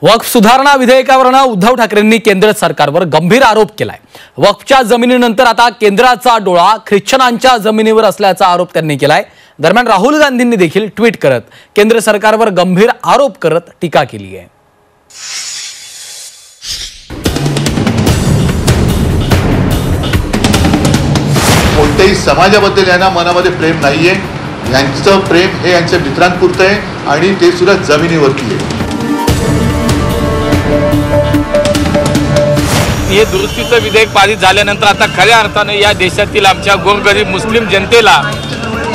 वक्फ सुधारणा विधेयकावरून उद्धव ठाकरेंनी केंद्र सरकारवर गंभीर आरोप केलाय। वक्फच्या जमिनीनंतर आता केंद्राचा डोळा ख्रिश्चनांच्या जमिनीवर असल्याचा आरोप त्यांनी केलाय। दरम्यान राहुल गांधींनी देखील ट्विट करत केंद्र सरकारवर गंभीर आरोप करत टीका केली आहे। कोणत्याही समाजाबद्दल यांना मनामध्ये प्रेम नाहीये। यांचं प्रेम हे यांच्या मित्रांपुरतं आहे आणि ते सुद्धा जमिनीवरती आहे। हे दुरुस्तीचं विधेयक पारित झाल्यानंतर आता खऱ्या अर्थाने या देशातील आमच्या गोरगरीब मुस्लिम जनतेला,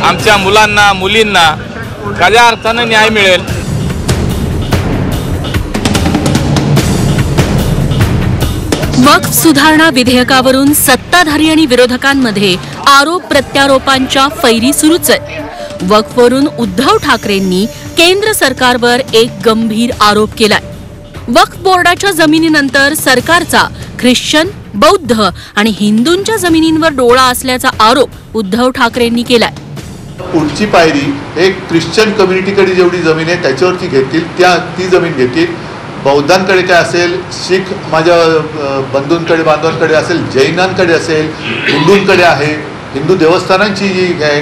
आमच्या मुलांना मुलींना खऱ्या अर्थाने न्याय मिळेल। वक्फ सुधारणा विधेयकावरून सत्ताधारी आणि विरोधकांमध्ये आरोप प्रत्यारोपांच्या फैरी सुरूच आहे। वक्फवरून उद्धव ठाकरेंनी केंद्र सरकारवर एक गंभीर आरोप केलाय। वक्फ बोर्डाच्या जमिनीनंतर सरकारचा ख्रिश्चन, बौद्ध आणि हिंदूंच्या जमिनींवर डोळा असल्याचा आरोप उद्धव ठाकरेंनी केलाय। पुढची पायरी एक ख्रिश्चन कम्युनिटीकडे जेवढी जमीन आहे त्याच्यावरती घेतील, ती जमीन घेतील। बौद्धांकडे काय असेल, शीख माझ्या बंधूंकडे बांधवांकडे असेल, जैनांकडे असेल, हिंदूंकडे आहे। हिंदू देवस्थानांची जी आहे,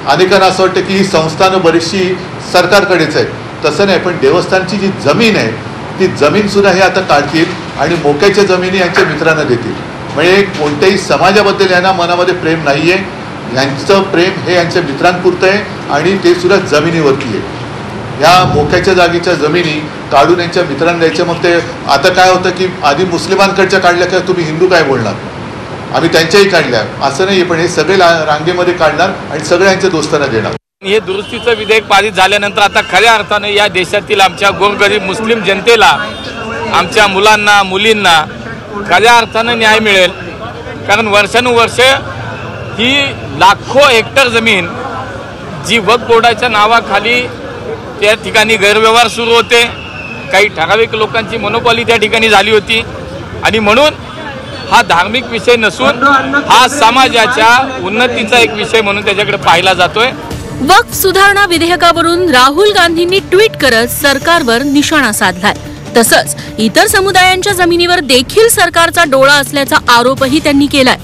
अनेकांना असं वाटतं की ही संस्थानं बरीचशी सरकारकडेच आहे। तसं नाही, पण देवस्थानची जी जमीन आहे ती जमीन सुद्धा हे आता काढतील आणि मोक्याच्या जमिनी यांच्या मित्रांना देतील। म्हणजे कोणत्याही समाजाबद्दल यांना मनामध्ये प्रेम नाहीये। यांचं प्रेम हे यांच्या मित्रांपुरतं आहे आणि ते सुद्धा जमिनीवरती आहे। या मोक्याच्या जागेच्या जमिनी काढून यांच्या मित्रांना द्यायचं। मग ते आता काय होतं की आधी मुस्लिमांकडच्या काढल्या का तुम्ही हिंदू काय बोलणार, आम्ही त्यांच्याही काढल्या असं नाही, पण हे सगळे रांगेमध्ये काढणार आणि सगळ्या यांच्या दोस्तांना देणार। हे दुरुस्तीचं विधेयक पारित झाल्यानंतर आता खऱ्या अर्थाने या देशातील आमच्या गोरगरीब मुस्लिम जनतेला, आमच्या मुलांना मुलींना खऱ्या अर्थाने न्याय मिळेल। कारण वर्षानुवर्ष ही लाखो हेक्टर जमीन जी वक्फ बोर्डाच्या नावाखाली त्या ठिकाणी गैरव्यवहार सुरू होते, काही ठराविक लोकांची मोनोपॉली त्या ठिकाणी झाली होती आणि म्हणून हा धार्मिक विषय नसून हा समाजाच्या उन्नतीचा एक विषय म्हणून त्याच्याकडे पाहिला जातोय। वक्फ सुधारणा विधेयकावरून राहुल गांधींनी ट्विट करत सरकारवर निशाणा साधलाय। तसंच इतर समुदायांच्या जमिनीवर देखील सरकारचा डोळा असल्याचा आरोपही त्यांनी केलाय।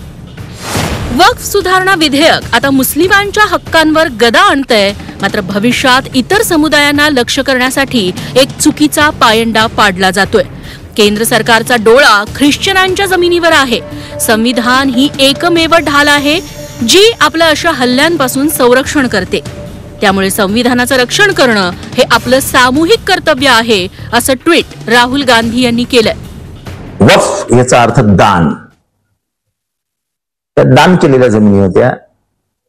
वक्फ सुधारणा विधेयक आता मुस्लिमांच्या हक्कांवर गदा आणतंय, मात्र भविष्यात इतर समुदायांना लक्ष करण्यासाठी एक चुकीचा पायंडा पाडला जातोय। केंद्र सरकारचा डोळा ख्रिश्चनांच्या जमिनीवर आहे। संविधान ही एकमेव ढाल आहे जी आपल्या अशा हल्ल्यांपासून संरक्षण करते। त्यामुळे संविधानाचं रक्षण करणं हे आपलं सामूहिक कर्तव्य आहे, असं ट्विट राहुल गांधी यांनी केलंय। वक्फ याचा अर्थ दान। त्या दान केलेल्या जमिनी होत्या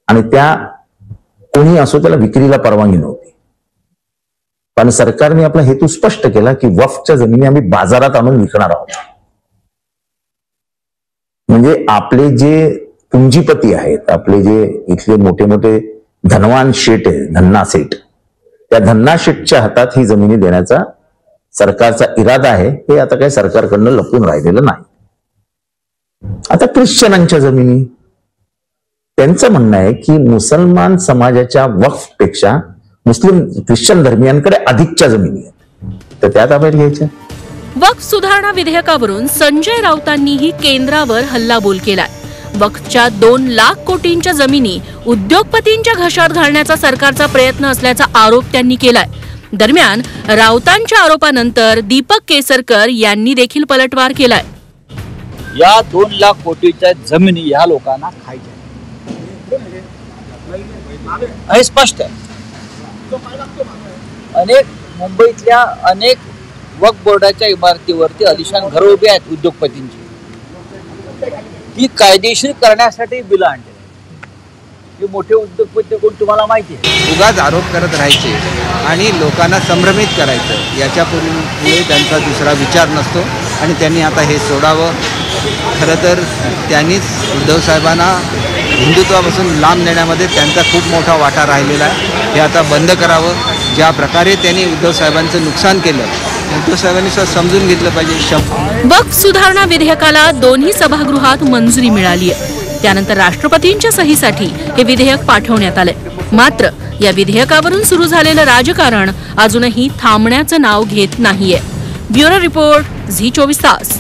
आणि त्या कोणी असो त्याला विक्रीला परवानगी नव्हती, पण सरकारने आपला हेतू स्पष्ट केला की वक्फच्या जमिनी आम्ही बाजारात आणून विकणार आहोत। म्हणजे आपले जे पुंजीपती आहेत, आपले जे इथले मोठे मोठे धनवान शेठ आहे, धन्ना सेठ, त्या धन्ना शेठच्या हातात ही जमिनी देण्याचा सरकारचा इरादा आहे। हे आता काही सरकारकडनं लपून राहिलेलं नाही। आता ख्रिश्चनांच्या जमिनी, त्यांचं म्हणणं आहे की मुसलमान समाजाच्या वक्फ पेक्षा मुस्लिम ख्रिश्चन धर्मियांकडे अधिकच्या जमिनी आहेत, तर त्या ताब्यात घ्यायच्या। वक्फ सुधारणा विधेयकावरून संजय राऊतांनीही केंद्रावर हल्लाबोल केलाय। वक्फच्या 2 लाख कोटींच्या जमिनी उद्योगपतींच्या घशात घालण्याचा सरकारचा प्रयत्न असल्याचा आरोप त्यांनी केलाय। दरम्यान राऊतांच्या आरोपानंतर दीपक केसरकर यांनी देखील पलटवार केलाय। या 2 लाख कोटीच्या जमिनी या लोकांना खायच्या हे स्पष्ट आहे। अनेक मुंबईतल्या अनेक वक्फ बोर्डाच्या इमारतीवरती आलिशान घरं उभी आहेत उद्योगपतींची, ती कायदेशीर करण्यासाठी बिलं आणले। हे मोठे उद्योगपती कोण तुम्हाला माहिती आहे? उगाच आरोप करत राहायचे आणि लोकांना संभ्रमित करायचं, याच्या पुढे त्यांचा दुसरा विचार नसतो आणि त्यांनी आता हे सोडावं। खरं तर त्यांनीच उद्धव साहेबांना हिंदुत्वापासून लांब नेण्यामध्ये त्यांचा खूप मोठा वाटा राहिलेला आहे। हे आता बंद करावं। ज्या प्रकारे त्यांनी उद्धव साहेबांचं नुकसान केलं, उद्धव साहेबांनी समजून घेतलं पाहिजे। वक्फ सुधारणा विधेयकाला दोन्ही सभागृहात मंजुरी मिळाली आहे। त्यानंतर राष्ट्रपतींच्या सहीसाठी हे विधेयक पाठवण्यात आले। मात्र या विधेयकावरून सुरू झालेलं राजकारण अजूनही थांबण्याचं नाव घेत नाहीये. ब्युरो रिपोर्ट, झी 24 तास.